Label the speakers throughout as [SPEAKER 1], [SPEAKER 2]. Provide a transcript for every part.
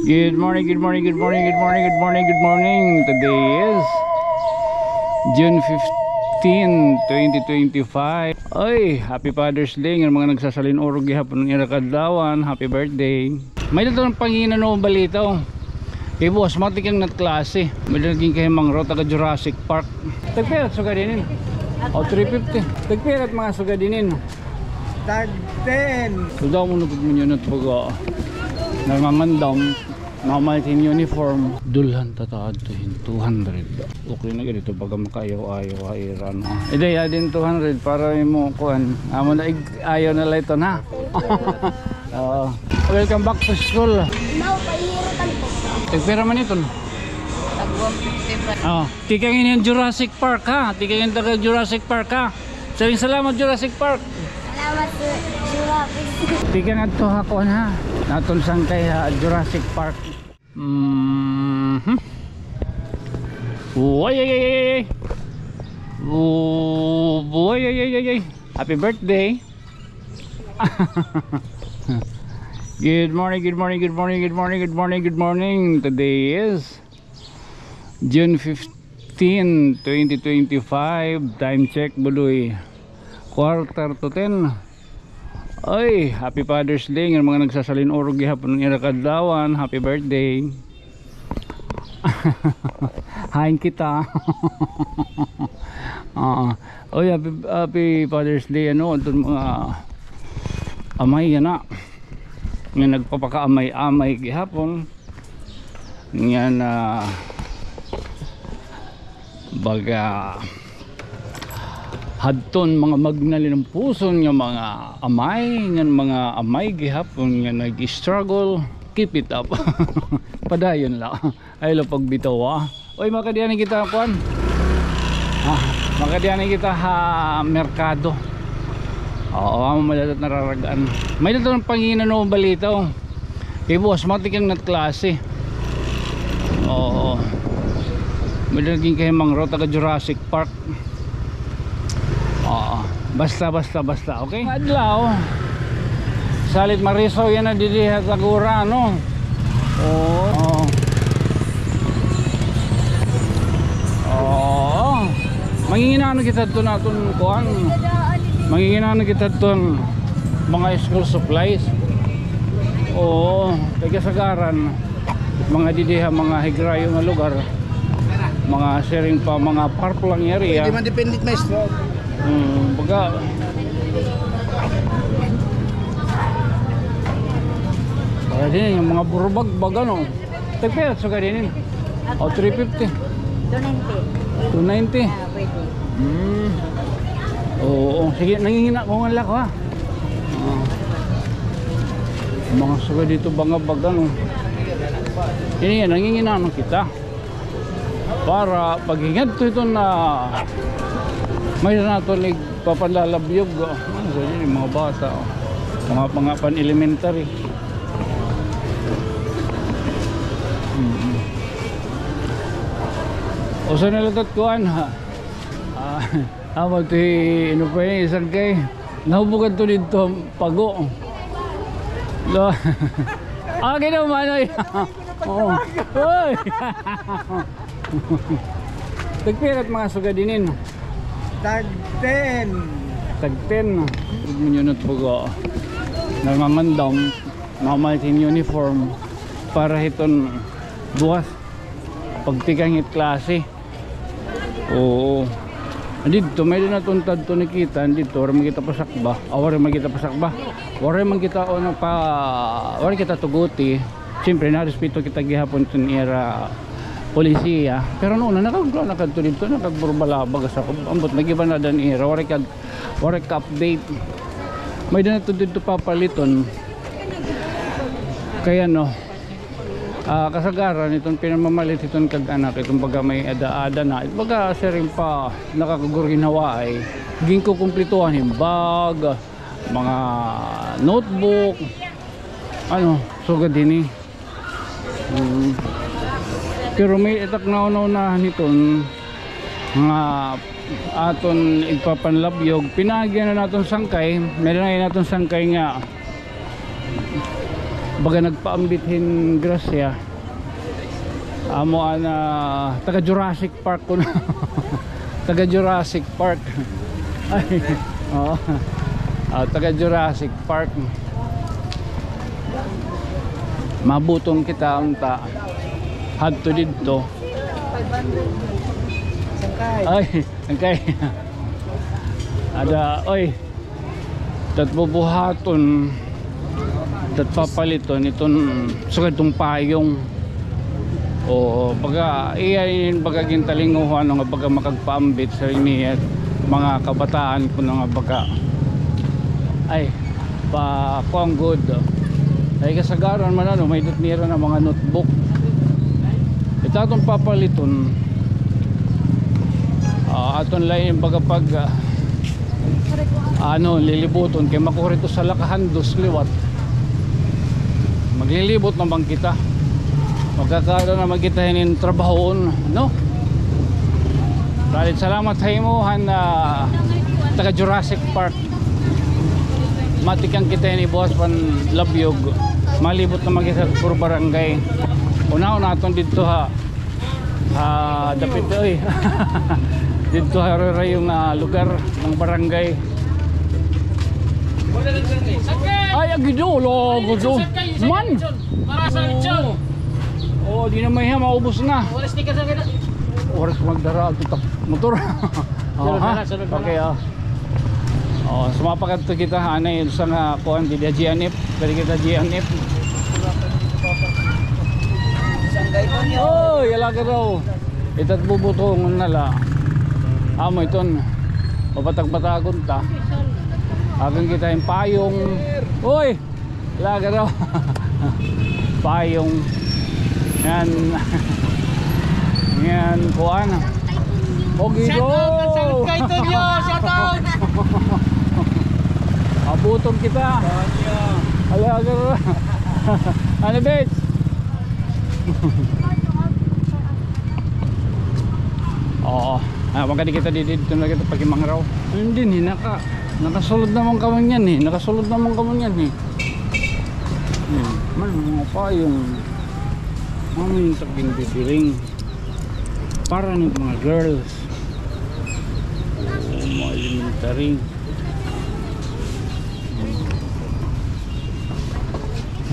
[SPEAKER 1] Good morning, good morning, good morning, good morning, good morning, good morning. Today is June 15, 2025. Ay, happy Father's Day ng mga nagsasalin orog gihapon ng irakadlawan. Happy birthday. May dito ng Panginoon no balita. Kay boss, matik ang natklase. May naging kay Mang Rota ka Jurassic Park. Tagpirat sugadinin. O 350. Tagpirat mga sugadinin.
[SPEAKER 2] Tag 10.
[SPEAKER 1] So daw mo nagpag mo yun at baga nangangandam mamalitin uniform dulhan tataadtuhin 200. Okay na ganito baga makayaw-ayaw ayran ide ya din 200 para mo kuan amo na ayaw na ito na. Welcome back to school.
[SPEAKER 3] Now, pahirutan po.
[SPEAKER 1] Tagpira man ito.
[SPEAKER 3] Tag 150.
[SPEAKER 1] Tikangin yung Jurassic Park ha. Tikangin taga Jurassic Park ha. Saling salamat Jurassic Park.
[SPEAKER 3] Salamat po, Jurassic.
[SPEAKER 1] Tikang at to hakon ha. Naton sangkay ha Jurassic Park. Uy ay ay ay. Uy ay ay ay. Happy birthday. Good morning, good morning, good morning, good morning, good morning, good morning. Today is June 15, 2025. Time check buloy 9:45. Ay, happy Father's Day ng mga nagsasalin orog gihapon ng irakadlawan. Happy birthday. Hain kita. Oy, happy Father's Day ano itong mga amay yan na. Nga nagpapaka-amay-amay gihapon. Nga na baga hadton mga magnali ng puso nga mga amay nga mga amay gihapon nga nag-struggle. Keep it up. Padayon la ay lo pagbitaw. Oy makadiyan kita kuan makadiyan kita ha merkado. Oo malalat nararagaan. May dito ng Panginoon no balita kay boss matik ang natklase. Oo may naging kay Mang Rota ka Jurassic Park. Basta, okay? Adlaw salit marisaw yan na didihat agura, no? Manginginano kita ito natin kuhan. Manginginano kita ito mga school supplies. Tagasagaran mga didiha, mga higrayo nga lugar, mga sharing pa, mga park lang area.
[SPEAKER 2] Hindi man dependent maestro.
[SPEAKER 1] Baga din yung mga burubag baga no. Tagpirat so kadinin. O 350. 290. 290.
[SPEAKER 3] Pwede.
[SPEAKER 1] Oo, sige nangingina ko nga lako ha. Mga suga dito baga no. Ini nangingina no kita. Para paghingat to ito na may nato nig papanlalabyog yung mga bata mga pan-elementary. O sa nalatat kuan ha ito ino pa yung isang kay nahubukan to dito pago ginaman ay tagpirat mga sugadinin.
[SPEAKER 2] Tag 10.
[SPEAKER 1] Tag 10. Huwag nyo na't baga nangangandam mamalitin uniform para hiton bukas pagtikang hit klase. Dito may dinatuntad to nakita dito wala man kita pasakba wala man kita pasakba wala man kita wala kita tuguti. Siyempre narespeto kita gihapon itong era polisiya, pero noon nakagto dito nakagburbalabag sa ambot nagiba na dan era wala ka update. May dito dito papaliton kaya no kasagaran itong pinamamalit itong kag-anak itong baga may ada-ada na baga siring pa nakakagurginawa ay ging ko kumplituhan yung bag mga notebook sugad din pero may itak na niton nga aton igpapanlabyog pinagyan na naton sangkay meron na naton sangkay nga baga nagpaambithin grasya. Amo ana taga Jurassic Park ko na. Taga Jurassic Park. Ay, oo. Taga Jurassic Park. Mabutong kita unta hadto didto.
[SPEAKER 2] 500.
[SPEAKER 1] Ay, angkay. Ada oy. Dat bubuhaton. Dat papaliton iton sugad tong payong. O baga iyan baga gintalinguhan nga baga makagpaambit sa iniyat mga kabataan ko nga baga ay pa kuang good ay kasagaran man ano may nira na mga notebook ito atong papaliton aton lain baga pag ano lilibuton kay makurito sa lakahandos liwat maglilibot naman kita magkakaroon naman kita hinin trabahoon no Ralit salamat sa imuhan na taga Jurassic Park matikang kita ni boss pan labyog malibot na magisa puro barangay una-una natin dito ha dapit oy dito ha yung lugar ng barangay ay agidolo gusto man oh di na may maubos na oras magdara at motor. Okay sumapakat to kita anay sa nga kuan di GNF dari kita GNF oh yala ka daw itat bubutong nala amo iton mapatag-patagon ta agang kita yung payong oy yala ka daw payong yan yan kuan Ogido
[SPEAKER 2] Shout out to nyo! Shout out!
[SPEAKER 1] abuton kita alaga ano bet oo magkadi kita dito na kita pagkimangraw hindi nakasulod naman kaman yan nakasulod naman kaman yan man mga payong amin sabihin bibiring para ng mga girls mga elementary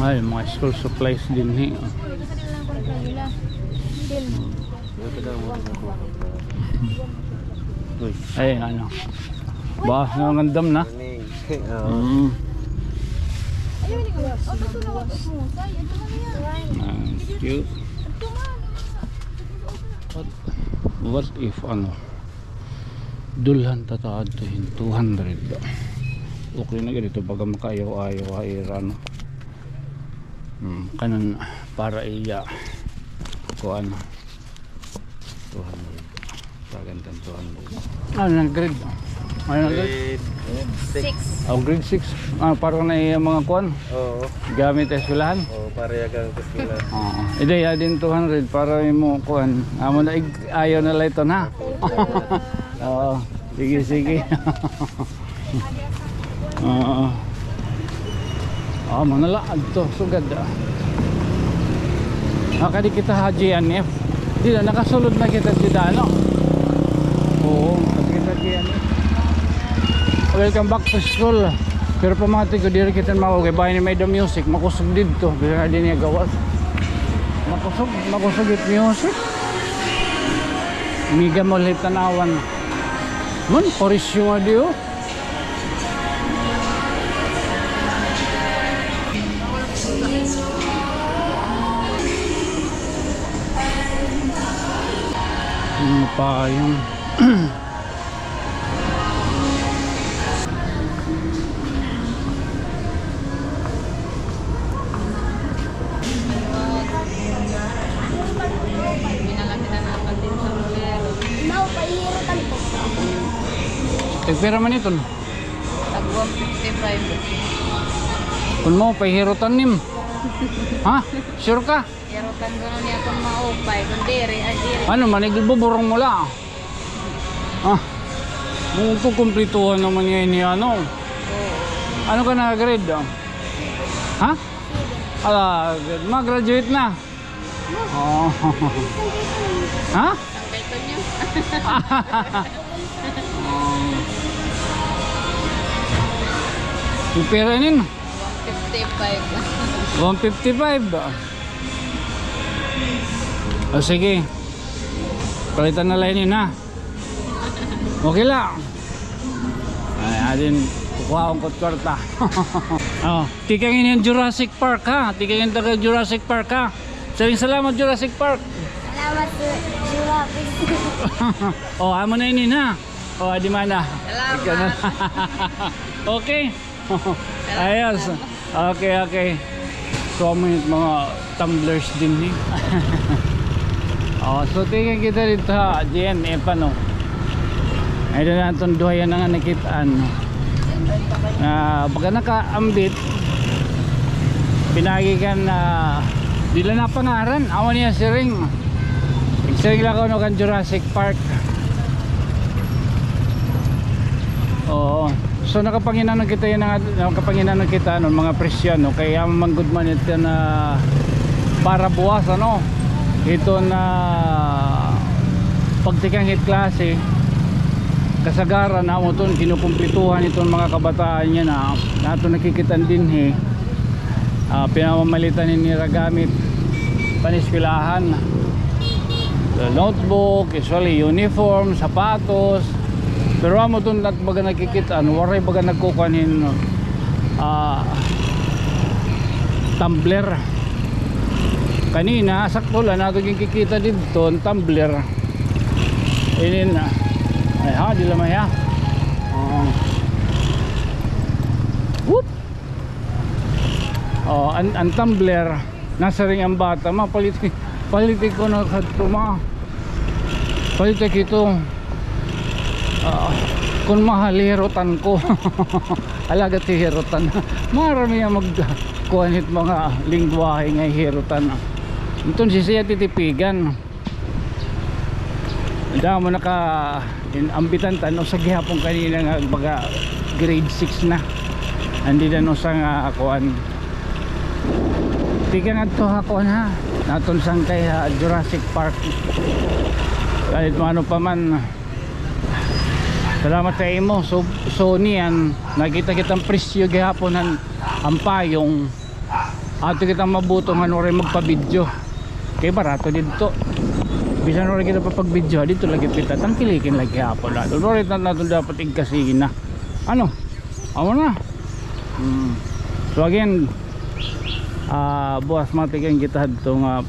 [SPEAKER 1] ay mga school supplies din ay ano ba nangandam na cute. What if ano dulhan tataad to 200 okay na ganito pag makayaw-ayaw ay ano kanan para iya ko ano 200 pagantan 200 ano ng grade grade 6 grade 6 parang na iya mga kuan gamit eskwelahan
[SPEAKER 2] para yagang kasila
[SPEAKER 1] ideya din 200 para mo kuan amo na ayaw na ito na sige manala adto sugad kadi kita GNF di na nakasulod na kita dito ano kita GNF welcome back to school pero pamati ko diri kita mawag bahay ni may the music makusog dito bisa din niya gawas makusog it music miga mo ulit tanawan man porisyo nga diyo ano pa yung pera man ito
[SPEAKER 3] Tag 155.
[SPEAKER 1] kung mo pahirutan nim ha? Sure ka?
[SPEAKER 3] Hirutan gano'n niya kung maupay. Kung diri, diri.
[SPEAKER 1] Ano manigbuburong mo lang kung kukumplituhan naman yan ano ano ka na grade ha? Ala, mag-graduate na. Oh. Ha?
[SPEAKER 3] Ang kaito nyo.
[SPEAKER 1] Yung pera nin?
[SPEAKER 3] 55.
[SPEAKER 1] 155. O sige. Palitan na lang yun ha. Okay lang. Ay, adin kukuha akong kwarta. Oh, tikangin yung Jurassic Park ha. Tikangin taga Jurassic Park ha. Saling salamat Jurassic Park.
[SPEAKER 4] Salamat Jurassic.
[SPEAKER 1] Oh, amo na inin ha. Oh, adi mana.
[SPEAKER 3] Salamat.
[SPEAKER 1] Okay. Ayos. Okay, okay. Comment mga tumblers din eh. Oh, so tingin kita dito ha. GNF ano. Ay na natin duhayan na nga nakitaan. Baga nakaambit. Pinagikan na dila na pangaran. Awan niya si Ring. Nagsiring lang ako no kan Jurassic Park. Oo. So nakapanginan kita yun, nakapanginan kita no, mga presyo no, kaya manggod man ito na para buwas ano ito na pagtikang hit klase kasagaran na mo ito kinukumplituhan itong mga kabataan niya na nato nakikitan din pinamamalitan nila gamit paniskulahan, notebook, usually uniform, sapatos. Pero amo doon at baga nakikitaan, waray baga nagkukuhanin tumbler. Kanina, sakto lang nato yung kikita dito, tumbler. Inin, ay ha, di lamay ha. Whoop! Oh, ang tumbler, nasa ring ang bata, palitik ko na katuma. Palitik ito. Kung mahal hirutan ko. Alaga ti hirutan. Marami ang magkuhanit mga lingwahe nga hirutan. Ito siya titipigan. Dahil mo naka ambitan tanong sa gihapon kanina nga baga grade 6 na. Andi na no sa nga akuan. Tigan ato akuan ha. Naton sang kay Jurassic Park. Kahit ano pa man. Salamat sa imo. So niyan nakita kitang presyo gihapon ang payong. Ato kitang mabutong ano rin magpa-video. Kay barato dito. Bisan rin kita papag-video dito lagi pita. Tangkilikin lagi hapon na. Rin natin dapat igkasihin na. Ano? Amo na. So again, buwas matikan kita dito nga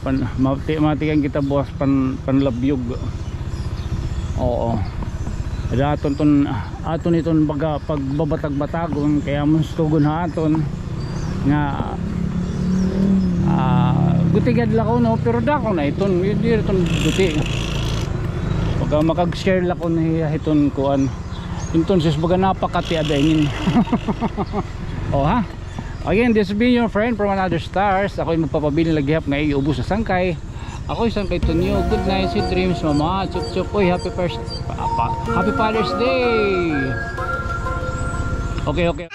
[SPEAKER 1] matikan kita buwas panlabyog. Oo. Aton iton pagbabatag-batagon kaya monstugon aton nga gutigad lako no pero dako na iton hindi iton guti pagka makag-share lako na iton kuan iton sis baga napakati adainin. Oh ha, again this has been your friend from another stars. Ako'y magpapabili laghihap nga iubos sa sangkay. Ako isang kay Tonyo. Good night, sweet dreams, mama. Chup chup. Uy, happy Father's Day. Okay, okay.